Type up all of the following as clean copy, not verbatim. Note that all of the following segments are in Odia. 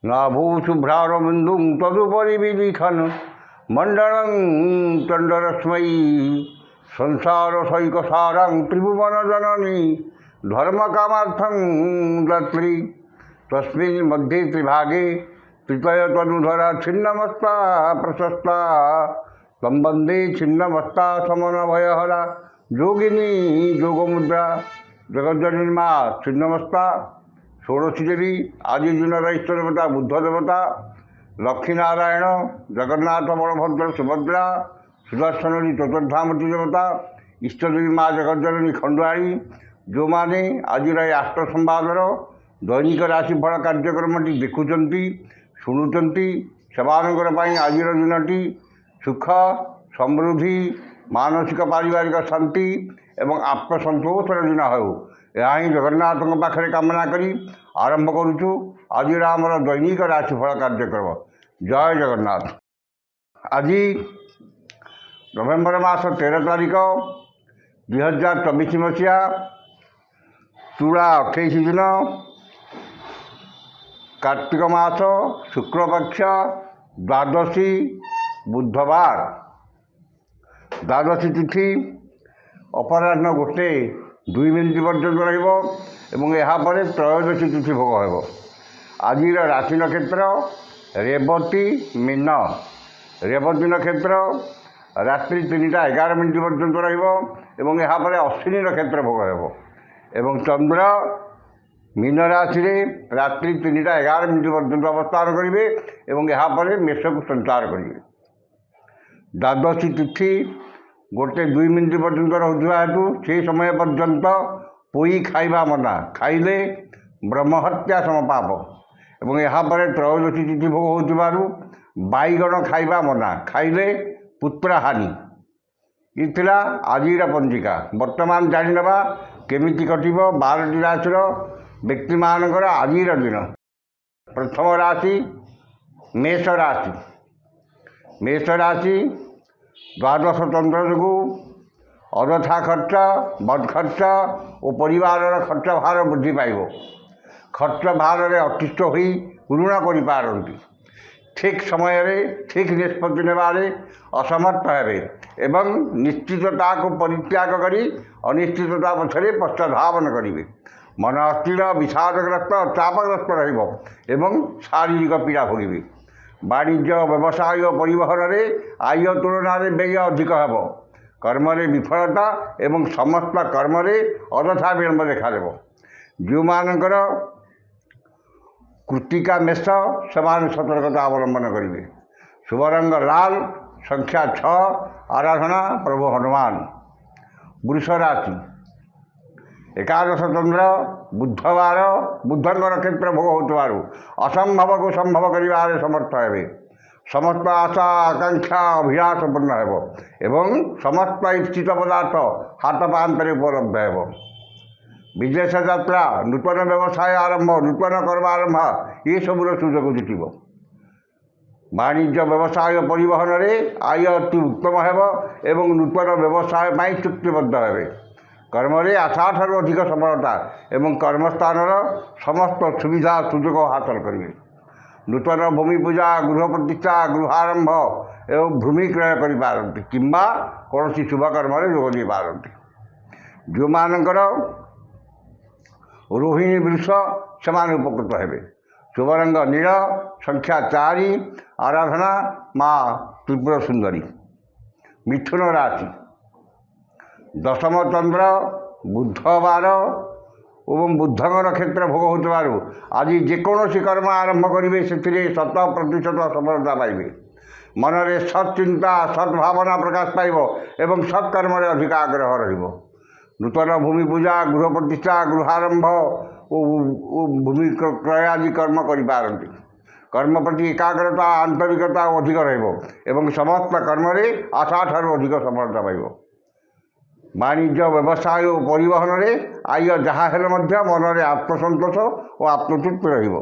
नाभू शुभ्रारबिंदु तदुपरि विलिखन मंडलं चंडरश्मयी संसार सैक सारं त्रिभुवन जननी धर्म कामार्थं दत्री तस्मिन् मध्ये त्रिभागे तृतय तनुधरा छिन्नमस्ता प्रशस्ता तम वंदे छिन्नमस्ता समन भयहरा योगिनी योगमुद्रा जगज्जननी माँ छिन्नमस्ता षोड़शी देवी आदि दिनर इष्ट देवता बुद्ध देवता लक्ष्मीनारायण जगन्नाथ बलभद्र सुभद्रा सुदर्शन चतुर्धामती देवता इष्टदेवी माँ जगज्जननी खंडुआरी जो मैंने आज आष्ट संवादर दैनिक राशिफल कार्यक्रम देखुंट शुणुंट से आज दिन सुख समृद्धि मानसिक पारिवारिक शांति एवं आत्मसंतोषर दिन हो यह ही जगन्नाथ पाखे कामना करी आरंभ करुचु आज आमर दैनिक राशिफल कार्यक्रम। जय जगन्नाथ। आज नवेम्बर मास 13 तारिख 2024 मसीहा तुला 28 दिन कार्तिक मास शुक्लपक्ष द्वादशी बुधवार द्वादशी तिथि अपराह्न 1:02 पर्यंत रही त्रयोदशी तिथि भोग हो। आज राशि नक्षत्र रेवती मीन रेवती नक्षत्र रात्रि 3:11 पर्यंत रही अश्विनी नक्षत्र भोग हो। चंद्र मीन राशि रात्रि 3:11 पर्यंत अवस्थान करेंगे मेष को संचार करेंगे। द्वादशी तिथि 1:02 पर्यंत रोकवा हेतु से समय पर्यंत पोई खाइबा मना खाइले ब्रह्महत्या समपाप एवं यहाँ त्रयोदशी तिथि भोग हो बैगण खाइबा मना खाइले पुत्र हानि। ये आज पंजिका वर्तमान जाणीनवा केमी कटिब 12टी राशि व्यक्ति मानकर आज दिन। प्रथम राशि मेष राशि। मेष राशि द्वादश चंद्र जो अरथा खर्च बद खर्च और परिवार खर्च भार वृद्धि पाइब। खर्च भार में अतिष्ठ हो ऋण कर ठीक समय ठीक निष्पत्ति नेबारे असमर्थ हेबे एवं निश्चितता को परित्याग करी अनिश्चितता पछरे पश्चाधावन करेंगे। मन अस्थिर विषादग्रस्त चापग्रस्त एवं शारीरिक पीड़ा भोगे। वाणिज्य व्यवसाय परिवहन में आय तुलन व्यय अधिक हेब। कर्म विफलता एवं समस्त कर्म अदथा विलंब देखा जो मानकर कृतिका मेष से सतर्कता अवलंबन करेंगे। शुभ रंग लाल संख्या 6 आराधना प्रभु हनुमान। वृष राशि एकादश चंद्र बुधवार बुधर नक्षत्र भोग होतु असंभव को संभव कर समर्थ हे। समस्त आशा आकांक्षा अभिलाष पूर्ण एवं समस्त इच्छित पदार्थ हाथ पांतर उपलब्ध हो। विदेश यात्रा नूतन व्यवसाय आरंभ नूतन कर्म आरंभ ये सबूर सुजोग जुटब। वाणिज्य व्यवसाय परिवहन में आय अति उत्तम हो नूतन व्यवसाय चुक्तिबद्ध हे। कर्म आशा ठार अधिक सफलता एवं कर्मस्थान समस्त सुविधा सुजोग हासिल करेंगे। नूतन भूमि पूजा गृह प्रतिष्ठा गृहारंभ एवं भूमि क्रय कर किंबा कौन शुभ कर्म जोग दे पारती। जो मानकर रोहिणी वृष से उपकृत हे। शुभ रंग नील संख्या 4 आराधना माँ त्रिपुर सुंदरी। मिथुन राशि दशम चंद्र बुधवार और बुधंग नक्षत्र भोग होतु आज जेकोसी कर्म आरंभ करेंगे से 100% सफलता पाइबे। मन में सत्चिंता सद्भावना प्रकाश पाइब एवं सत्कर्म अधिक आग्रह रहिबो। नूतन भूमि पूजा गृह प्रतिष्ठा गृहारंभ भूमि क्रय आदि कर्म करि कर्म प्रति एकाग्रता आंतरिकता अधिक रहिबो समस्त कर्म आशा ठार अधिक सफलता पाइब। वाणिज्य व्यवसाय और परिवहन में आय जहाँ हेले मन में आत्मसंतोष और आत्मतृप्ति रहिबो।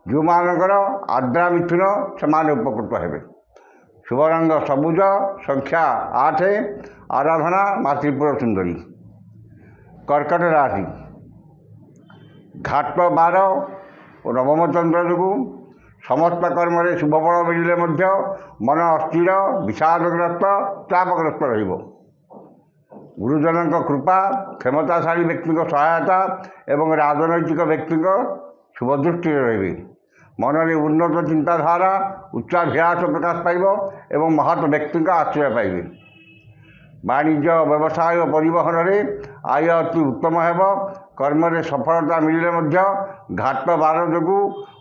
जो मानकर आद्रा मिथुन से उपकृत हे। शुभ रंग सबुज संख्या 8 आराधना माँ त्रिपुर सुंदरी। कर्कट राशि घाट 12 और नवम चंद्र जो ସମସ୍ତ କର୍ମରେ ଶୁଭଫଳ ମିଳିଲେ ମଧ୍ୟ ମନ ଅସ୍ଥିର, ବିଷାଦଗ୍ରସ୍ତ, ଚାପଗ୍ରସ୍ତ ରହିବ। ଗୁରୁଜନଙ୍କ କୃପା, କ୍ଷମତାଶାଳୀ ବ୍ୟକ୍ତିଙ୍କ ସହାୟତା ଏବଂ ରାଜନୈତିକ ବ୍ୟକ୍ତିଙ୍କ ଶୁଭଦୃଷ୍ଟିରେ ରହିବେ। ମନରେ ଉନ୍ନତ ଚିନ୍ତାଧାରା, ଉଚ୍ଚାଭିଳାଷ ପ୍ରକାଶ ପାଇବ ଏବଂ ମହତ୍ ବ୍ୟକ୍ତିଙ୍କ ଆଶ୍ରୟ ପାଇବେ। ବାଣିଜ୍ୟ, ବ୍ୟବସାୟ ଓ ପରିବହନରେ ଆୟ ଅତି ଉତ୍ତମ ହେବ। କର୍ମରେ ସଫଳତା ମିଳିଲେ ମଧ୍ୟ ଘାଟ ବାର ଯୋଗୁଁ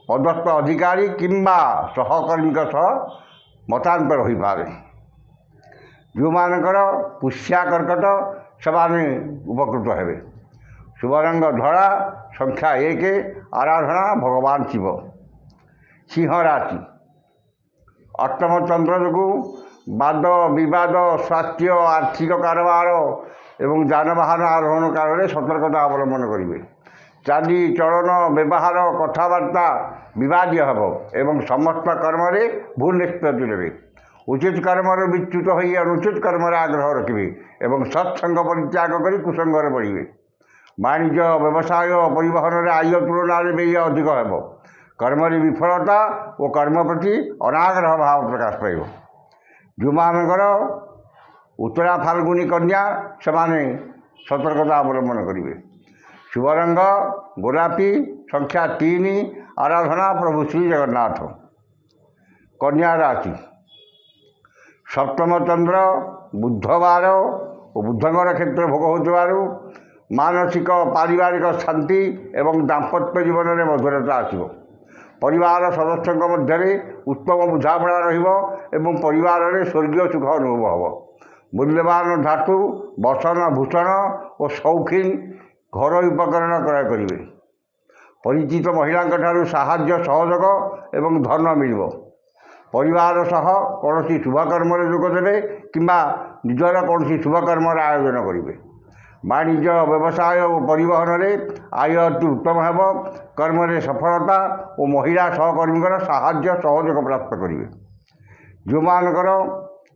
ପଦସ୍ଥ ଅଧିକାରୀ କିମ୍ବା ସହକର୍ମୀଙ୍କ ସହ ମତାନ୍ତର ହୋଇପାରେ। ଯେଉଁମାନଙ୍କର ପୁଷ୍ୟା କର୍କଟ ସେମାନେ ଉପକୃତ ହେବେ। ଶୁଭ ରଙ୍ଗ ଧଳା, ସଂଖ୍ୟା 1, ଆରାଧନା ଭଗବାନ ଶିବ। ସିଂହ ରାଶି। ଅଷ୍ଟମ ଚନ୍ଦ୍ର ଯୋଗୁଁ ବାଦ ବିବାଦ, ସ୍ୱାସ୍ଥ୍ୟ, ଆର୍ଥିକ କାରବାର ଏବଂ ଯାନବାହନ ଆରୋହଣ କାଳରେ ସତର୍କତା ଅବଲମ୍ବନ କରିବେ। ଚାଲି ଚଳନ, ବ୍ୟବହାର, କଥାବାର୍ତ୍ତା ବିବାଦୀୟ ହେବ ଏବଂ ସମସ୍ତ କର୍ମରେ ଭୁଲ ନିଷ୍ପତ୍ତି ନେବେ। ଉଚିତ କର୍ମରୁ ବିଚ୍ୟୁତ ହୋଇ ଅନୁଚିତ କର୍ମରେ ଆଗ୍ରହ ରଖିବେ ଏବଂ ସତ୍ସଙ୍ଗ ପରିତ୍ୟାଗ କରି କୁସଙ୍ଗରେ ପଡ଼ିବେ। ବାଣିଜ୍ୟ, ବ୍ୟବସାୟ ଓ ପରିବହନରେ ଆୟ ତୁଳନାରେ ବ୍ୟୟ ଅଧିକ ହେବ। କର୍ମରେ ବିଫଳତା ଓ କର୍ମ ପ୍ରତି ଅନାଗ୍ରହ ଭାବ ପ୍ରକାଶ ପାଇବ। ଯେଉଁମାନଙ୍କର ଉତ୍ତରା ଫାଲ୍ଗୁନୀ କନ୍ୟା ସେମାନେ ସତର୍କତା ଅବଲମ୍ବନ କରିବେ। ଶୁଭ ରଙ୍ଗ ଗୋଲାପୀ, ସଂଖ୍ୟା 3, ଆରାଧନା ପ୍ରଭୁ ଶ୍ରୀ ଜଗନ୍ନାଥ। କନ୍ୟା ରାଶି। ସପ୍ତମ ଚନ୍ଦ୍ର ବୁଧବାର ଓ ବୁଧଙ୍କର କ୍ଷେତ୍ର ଭୋଗ ହେଉଥିବାରୁ ମାନସିକ ପାରିବାରିକ ଶାନ୍ତି ଏବଂ ଦାମ୍ପତ୍ୟ ଜୀବନରେ ମଧୁରତା ଆସିବ। ପରିବାର ସଦସ୍ୟଙ୍କ ମଧ୍ୟରେ ଉତ୍ତମ ବୁଝାମଣା ରହିବ ଏବଂ ପରିବାରରେ ସ୍ୱର୍ଗୀୟ ସୁଖ ଅନୁଭବ ହେବ। ମୂଲ୍ୟବାନ ଧାତୁ, ବସନ ଭୂଷଣ ଓ ସୌଖିନ ଘରୋଇ ଉପକରଣ କ୍ରୟ କରିବେ। ପରିଚିତ ମହିଳାଙ୍କ ଠାରୁ ସାହାଯ୍ୟ ସହଯୋଗ ଏବଂ ଧନ ମିଳିବ। ପରିବାର ସହ କୌଣସି ଶୁଭକର୍ମରେ ଯୋଗ ଦେବେ କିମ୍ବା ନିଜର କୌଣସି ଶୁଭକର୍ମର ଆୟୋଜନ କରିବେ। ବାଣିଜ୍ୟ, ବ୍ୟବସାୟ ଓ ପରିବହନରେ ଆୟ ଅତି ଉତ୍ତମ ହେବ। କର୍ମରେ ସଫଳତା ଓ ମହିଳା ସହକର୍ମୀଙ୍କର ସାହାଯ୍ୟ ସହଯୋଗ ପ୍ରାପ୍ତ କରିବେ। ଯେଉଁମାନଙ୍କର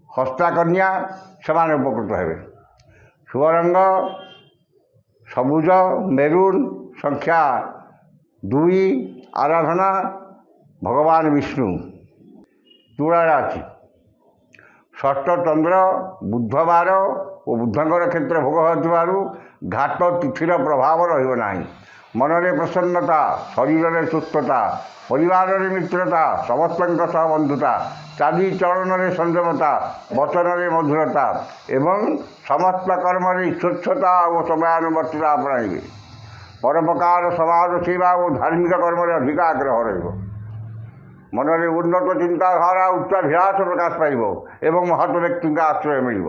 ହସ୍ତାକନ୍ୟା ସେମାନେ ଉପକୃତ ହେବେ। ଶୁଭ ରଙ୍ଗ ସବୁଜ ମେରୁନ୍, ସଂଖ୍ୟା 2, ଆରାଧନା ଭଗବାନ ବିଷ୍ଣୁ। ତୁଳା ରାଶି। ଷଷ୍ଠ ଚନ୍ଦ୍ର ବୁଧବାର ଓ ବୁଧଙ୍କର କ୍ଷେତ୍ର ଭୋଗ ହେଉଥିବାରୁ ଘାଟ ତିଥିର ପ୍ରଭାବ ରହିବ ନାହିଁ। ମନରେ ପ୍ରସନ୍ନତା, ଶରୀରରେ ସୁସ୍ଥତା, ପରିବାରରେ ମିତ୍ରତା, ସମସ୍ତଙ୍କ ସହ ବନ୍ଧୁତା, ଚାଲିଚଳନରେ ସଂଯମତା, ବଚନରେ ମଧୁରତା ଏବଂ ସମସ୍ତ କର୍ମରେ ସ୍ୱଚ୍ଛତା ଓ ସମୟାନୁବର୍ତ୍ତିତା ଆପଣାଇବେ। ପରୋପକାର, ସମାଜ ସେବା ଓ ଧାର୍ମିକ କର୍ମରେ ଅଧିକ ଆଗ୍ରହ ରହିବ। ମନରେ ଉନ୍ନତ ଚିନ୍ତାଧାରା, ଉଚ୍ଚାଭିଳାଷ ପ୍ରକାଶ ପାଇବ ଏବଂ ମହତ୍ ବ୍ୟକ୍ତିଙ୍କ ଆଶ୍ରୟ ମିଳିବ।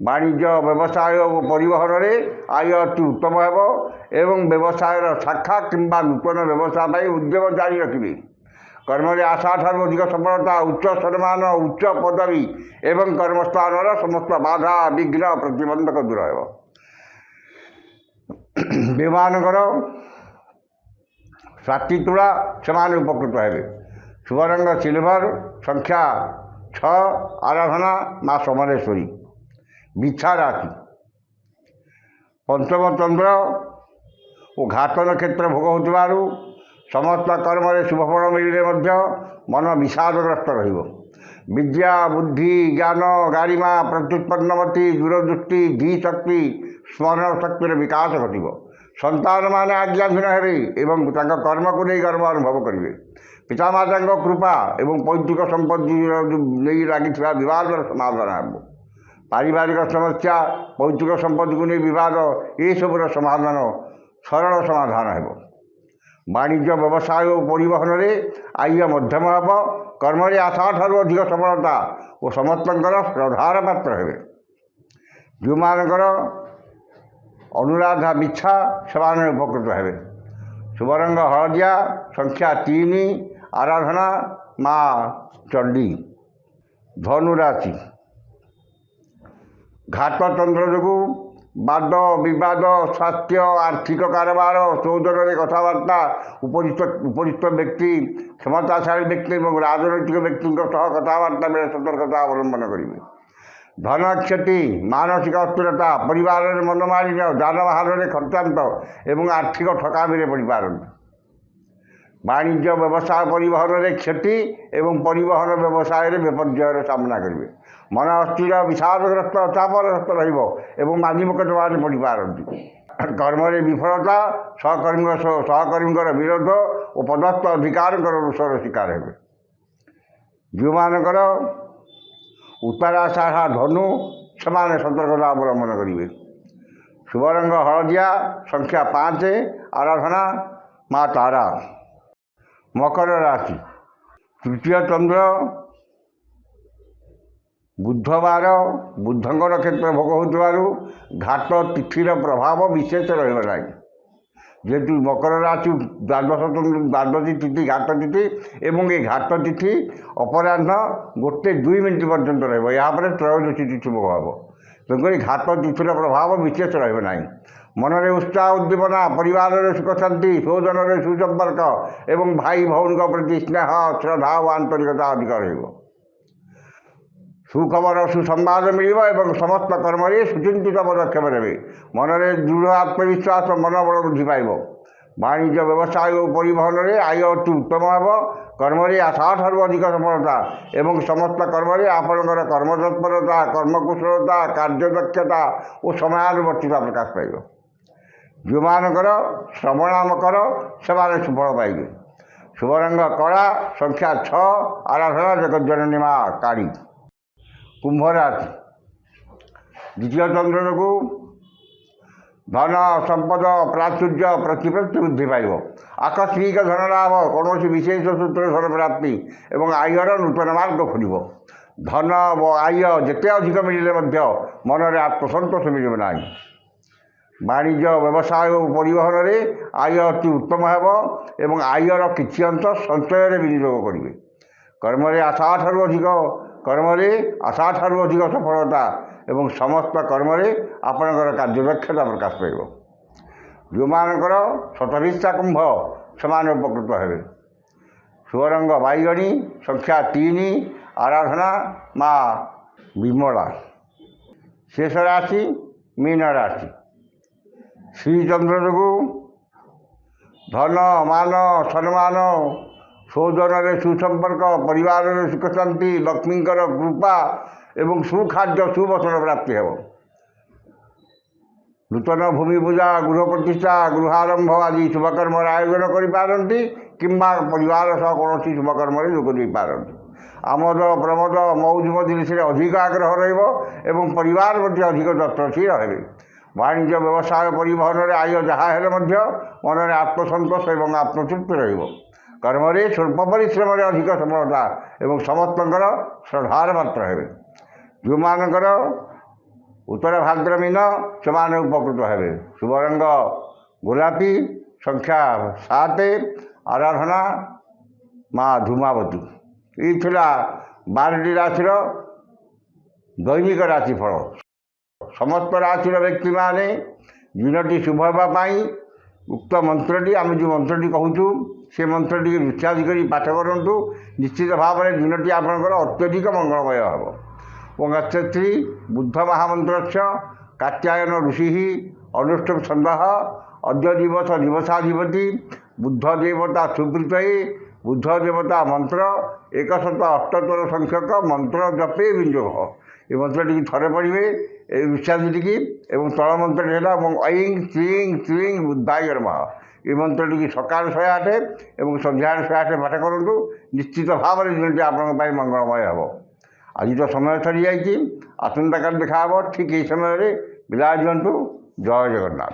ବାଣିଜ୍ୟ, ବ୍ୟବସାୟ ଓ ପରିବହନରେ ଆୟ ଅତି ଉତ୍ତମ ହେବ ଏବଂ ବ୍ୟବସାୟର ଶାଖା କିମ୍ବା ନୂତନ ବ୍ୟବସାୟ ପାଇଁ ଉଦ୍ୟମ ଜାରି ରଖିବେ। କର୍ମରେ ଆଶାଠାରୁ ଅଧିକ ସଫଳତା, ଉଚ୍ଚ ସମ୍ମାନ, ଉଚ୍ଚ ପଦବୀ ଏବଂ କର୍ମସ୍ଥାନର ସମସ୍ତ ବାଧା, ବିଘ୍ନ, ପ୍ରତିବନ୍ଧକ ଦୂର ହେବ। ଯେଉଁମାନଙ୍କର ସ୍ୱାତି ତୁଳା ସେମାନେ ଉପକୃତ ହେବେ। ଶୁଭ ରଙ୍ଗ ସିଲଭର, ସଂଖ୍ୟା 6, ଆରାଧନା ମା ସମଲେଶ୍ୱରୀ। ବିଛା ରାଶି। ପଞ୍ଚମ ଚନ୍ଦ୍ର ଓ ଘାତ ନକ୍ଷତ୍ର ଭୋଗ ହେଉଥିବାରୁ ସମସ୍ତ କର୍ମରେ ଶୁଭଫଳ ମିଳିଲେ ମଧ୍ୟ ମନ ବିଷାଦଗ୍ରସ୍ତ ରହିବ। ବିଦ୍ୟା, ବୁଦ୍ଧି, ଜ୍ଞାନ, ଗାରିମା, ପ୍ରତ୍ୟୁତ୍ପନ୍ନମତି, ଦୂରଦୃଷ୍ଟି, ଧୀଶକ୍ତି, ସ୍ମରଣ ଶକ୍ତିର ବିକାଶ ଘଟିବ। ସନ୍ତାନମାନେ ଆଜ୍ଞାଧୀନ ହେବେ ଏବଂ ତାଙ୍କ କର୍ମକୁ ନେଇ ଗର୍ବ ଅନୁଭବ କରିବେ। ପିତାମାତାଙ୍କ କୃପା ଏବଂ ପୈତୃକ ସମ୍ପତ୍ତି ନେଇ ଲାଗିଥିବା ବିବାଦର ସମାଧାନ ହେବ। ପାରିବାରିକ ସମସ୍ୟା, ପୈତୃକ ସମ୍ପତ୍ତିକୁ ନେଇ ବିବାଦ ଏସବୁର ସମାଧାନ ସରଳ ସମାଧାନ ହେବ। ବାଣିଜ୍ୟ, ବ୍ୟବସାୟ ଓ ପରିବହନରେ ଆୟ ମଧ୍ୟମ ହେବ। କର୍ମରେ ଆଶାଠାରୁ ଅଧିକ ସଫଳତା ଓ ସମସ୍ତଙ୍କର ଶ୍ରଦ୍ଧାର ପାତ୍ର ହେବେ। ଯେଉଁମାନଙ୍କର ଅନୁରାଧା ବିଛା ସେମାନେ ଉପକୃତ ହେବେ। ଶୁଭ ରଙ୍ଗ ହଳଦିଆ, ସଂଖ୍ୟା 3, ଆରାଧନା ମା ଚଣ୍ଡୀ। ଧନୁ ରାଶି। ଘାତ ଚନ୍ଦ୍ର ଯୋଗୁଁ ବାଦ ବିବାଦ, ସ୍ୱାସ୍ଥ୍ୟ, ଆର୍ଥିକ କାରବାର, ସୌଜନ୍ୟରେ କଥାବାର୍ତ୍ତା, ଉପରିସ୍ଥ ବ୍ୟକ୍ତି, କ୍ଷମତାଶାଳୀ ବ୍ୟକ୍ତି ଏବଂ ରାଜନୈତିକ ବ୍ୟକ୍ତିଙ୍କ ସହ କଥାବାର୍ତ୍ତା ବେଳେ ସତର୍କତା ଅବଲମ୍ବନ କରିବେ। ଧନ କ୍ଷତି, ମାନସିକ ଅସ୍ଥିରତା, ପରିବାରରେ ମନମାଳିନ୍ୟ, ଯାନବାହନରେ ଖର୍ଚ୍ଚାନ୍ତ ଏବଂ ଆର୍ଥିକ ଠକାମିରେ ପଡ଼ିପାରନ୍ତି। ବାଣିଜ୍ୟ ବ୍ୟବସାୟ ପରିବହନରେ କ୍ଷତି ଏବଂ ପରିବହନ ବ୍ୟବସାୟରେ ବିପର୍ଯ୍ୟୟର ସାମ୍ନା କରିବେ। ମନ ଅସ୍ଥିର ବିଷାଦଗ୍ରସ୍ତ ଚାପଗ୍ରସ୍ତ ରହିବ ଏବଂ ମାନିମକଟବାରେ ପଡ଼ିପାରନ୍ତି। କର୍ମରେ ବିଫଳତା, ସହକର୍ମୀଙ୍କର ବିରୋଧ ଓ ପଦସ୍ଥ ଅଧିକାରଙ୍କର ରୋଷର ଶିକାର ହେବେ। ଯେଉଁମାନଙ୍କର ଉତ୍ତରାଷାଢ଼ ଧନୁ ସେମାନେ ସତର୍କତା ଅବଲମ୍ବନ କରିବେ। ଶୁଭ ରଙ୍ଗ ହଳଦିଆ, ସଂଖ୍ୟା 5, ଆରାଧନା ମା ତାରା। ମକର ରାଶି, ତୃତୀୟ ଚନ୍ଦ୍ର ବୁଧବାର ବୁଧଙ୍କ ନକ୍ଷତ୍ର ଭୋଗ ହେଉଥିବାରୁ ଘାତ ତିଥିର ପ୍ରଭାବ ବିଶେଷ ରହିବ ନାହିଁ। ଯେହେତୁ ମକର ରାଶି ଦ୍ୱାଦଶୀ ତିଥି ଘାତ ତିଥି ଏବଂ ଏ ଘାତ ତିଥି ଅପରାହ୍ନ 1:02 ପର୍ଯ୍ୟନ୍ତ ରହିବ। ଏହାପରେ ତ୍ରୟୋଦଶୀ ତିଥି ଭୋଗ ହେବ। ତେଣୁକରି ଘାତ ତିଥିର ପ୍ରଭାବ ବିଶେଷ ରହିବ ନାହିଁ। ମନରେ ଉତ୍ସାହ ଉଦ୍ଦୀପନା, ପରିବାରରେ ସୁଖ ଶାନ୍ତି, ସ୍ୱଜନରେ ସୁସମ୍ପର୍କ ଏବଂ ଭାଇ ଭଉଣୀଙ୍କ ପ୍ରତି ସ୍ନେହ ଶ୍ରଦ୍ଧା ଓ ଆନ୍ତରିକତା ଅଧିକ ରହିବ। ସୁଖବର ସୁସମ୍ବାଦ ମିଳିବ ଏବଂ ସମସ୍ତ କର୍ମରେ ସୁଚିନ୍ତିତ ପଦକ୍ଷେପ ନେବେ। ମନରେ ଦୃଢ଼ ଆତ୍ମବିଶ୍ୱାସ ମନୋବଳ ବୃଦ୍ଧି ପାଇବ। ବାଣିଜ୍ୟ ବ୍ୟବସାୟ ଓ ପରିବହନରେ ଆୟ ଅତି ଉତ୍ତମ ହେବ। କର୍ମରେ ଆଶାଠାରୁ ଅଧିକ ସଫଳତା ଏବଂ ସମସ୍ତ କର୍ମରେ ଆପଣଙ୍କର କର୍ମତତ୍ପରତା, କର୍ମକୁଶଳତା, କାର୍ଯ୍ୟଦକ୍ଷତା ଓ ସମୟାନୁବର୍ତ୍ତିତା ପ୍ରକାଶ ପାଇବ। ଯେଉଁମାନଙ୍କର ଶ୍ରବଣ ମକର ସେମାନେ ସୁଫଳ ପାଇବେ। ଶୁଭ ରଙ୍ଗ କଳା, ସଂଖ୍ୟା 6, ଆରାଧନା ଜଗଜ୍ଜନନୀ ମା କାଳୀ। କୁମ୍ଭ ରାଶି, ଦ୍ୱିତୀୟ ଚନ୍ଦ୍ର ଯୋଗୁଁ ଧନ ସମ୍ପଦ ପ୍ରାଚୁର୍ଯ୍ୟ ପ୍ରତିପତ୍ତି ବୃଦ୍ଧି ପାଇବ। ଆକସ୍ମିକ ଧନ ଲାଭ, କୌଣସି ବିଶେଷ ସୂତ୍ରରେ ଧନ ପ୍ରାପ୍ତି ଏବଂ ଆୟର ନୂତନ ମାର୍ଗ ଖୋଲିବ। ଧନ ଓ ଆୟ ଯେତେ ଅଧିକ ମିଳିଲେ ମଧ୍ୟ ମନରେ ଆତ୍ମସନ୍ତୋଷ ମିଳିବ ନାହିଁ। ବାଣିଜ୍ୟ ବ୍ୟବସାୟ ଓ ପରିବହନରେ ଆୟ ଅତି ଉତ୍ତମ ହେବ ଏବଂ ଆୟର କିଛି ଅଂଶ ସଞ୍ଚୟରେ ବିନିଯୋଗ କରିବେ। କର୍ମରେ ଆଶାଠାରୁ ଅଧିକ ସଫଳତା ଏବଂ ସମସ୍ତ କର୍ମରେ ଆପଣଙ୍କର କାର୍ଯ୍ୟଦକ୍ଷତା ପ୍ରକାଶ ପାଇବ। ଯେଉଁମାନଙ୍କର ଶତଭିଷା କୁମ୍ଭ ସେମାନେ ଉପକୃତ ହେବେ। ଶୁଭ ରଙ୍ଗ ବାଇଗଣୀ, ସଂଖ୍ୟା 3, ଆରାଧନା ମା ବିମଳା। ଶେଷ ରାଶି ମୀନ ରାଶି, ଶ୍ରୀଚନ୍ଦ୍ର ଯୋଗୁଁ ଧନ ମାନ ସମ୍ମାନ, ସ୍ୱଜନରେ ସୁସମ୍ପର୍କ, ପରିବାରରେ ସୁଖ ଶାନ୍ତି, ଲକ୍ଷ୍ମୀଙ୍କର କୃପା ଏବଂ ସୁଖାଦ୍ୟ ସୁବଚନ ପ୍ରାପ୍ତି ହେବ। ନୂତନ ଭୂମି ପୂଜା, ଗୃହ ପ୍ରତିଷ୍ଠା, ଗୃହାରମ୍ଭ ଆଦି ଶୁଭକର୍ମର ଆୟୋଜନ କରିପାରନ୍ତି କିମ୍ବା ପରିବାର ସହ କୌଣସି ଶୁଭକର୍ମରେ ଯୋଗ ଦେଇପାରନ୍ତି। ଆମୋଦ ପ୍ରମୋଦ ମଉଜ ମଜଲିସରେ ଅଧିକ ଆଗ୍ରହ ରହିବ ଏବଂ ପରିବାର ମଧ୍ୟ ଅଧିକ ଯତ୍ନଶୀଳ ହେବେ। ବାଣିଜ୍ୟ ବ୍ୟବସାୟ ପରିବହନରେ ଆୟ ଯାହା ହେଲେ ମଧ୍ୟ ମନରେ ଆତ୍ମସନ୍ତୋଷ ଏବଂ ଆତ୍ମତୃପ୍ତି ରହିବ। କର୍ମରେ ସ୍ୱଳ୍ପ ପରିଶ୍ରମରେ ଅଧିକ ସଫଳତା ଏବଂ ସମସ୍ତଙ୍କର ଶ୍ରଦ୍ଧାର ପାତ୍ର ହେବେ। ଯେଉଁମାନଙ୍କର ଉତ୍ତର ଭାଦ୍ର ମୀନ ସେମାନେ ଉପକୃତ ହେବେ। ଶୁଭ ରଙ୍ଗ ଗୋଲାପୀ, ସଂଖ୍ୟା 7, ଆରାଧନା ମା ଧୂମାବତୀ। ଏହି ଥିଲା 12ଟି ରାଶିର ଦୈନିକ ରାଶିଫଳ। ସମସ୍ତ ରାଶିର ବ୍ୟକ୍ତିମାନେ ଦିନଟି ଶୁଭ ହେବା ପାଇଁ ଉକ୍ତ ମନ୍ତ୍ରଟି, ଆମେ ଯେଉଁ ମନ୍ତ୍ରଟି କହୁଛୁ ସେ ମନ୍ତ୍ରଟିକୁ ଉଚ୍ଚାରି କରି ପାଠ କରନ୍ତୁ। ନିଶ୍ଚିତ ଭାବରେ ଦିନଟି ଆପଣଙ୍କର ଅତ୍ୟଧିକ ମଙ୍ଗଳମୟ ହେବ। ଓଁ ଶ୍ରୀ ବୁଦ୍ଧ ମହାମନ୍ତ୍ରସ୍ୟ କାତ୍ୟାୟନ ଋଷି ଅନୁଷ୍ଠୁପ ଛନ୍ଦଃ ଅଦ୍ୟ ଦିବସାଧିପତି ବୁଦ୍ଧ ଦେବତା ସୁପ୍ରୀତୟେ। ବୁଦ୍ଧ ଦେବତା ମନ୍ତ୍ର 178 ସଂଖ୍ୟକ ମନ୍ତ୍ର ଜପେ ବିନିଯୋଗ। ଏ ମନ୍ତ୍ରଟିକି ଥରେ ପଢ଼ିବେ, এই ଉଚ୍ଚାରିଟିକି, ଏବଂ ତଳ ମନ୍ତ୍ରଟି ହେଲା ଐଂ ଶ୍ରୀଂ ଶ୍ରୀଂ ବୁଦ୍ଧାୟ ନମଃ। এই ମନ୍ତ୍ରଟିକି ସକାଳ 108 ଏବଂ ସନ୍ଧ୍ୟାରେ 108 ପାଠ କରନ୍ତୁ। ନିଶ୍ଚିତ ଭାବରେ ଦିନଟି ଆପଣଙ୍କ ପାଇଁ ମଙ୍ଗଳମୟ ହେବ। ଆଜି ତ ସମୟ ସରିଯାଇଛି, ଆସନ୍ତାକାଲି ଦେଖା ହେବ ଠିକ୍ ଏହି ସମୟରେ। ବିଦାୟ ଦିଅନ୍ତୁ। ଜୟ ଜଗନ୍ନାଥ।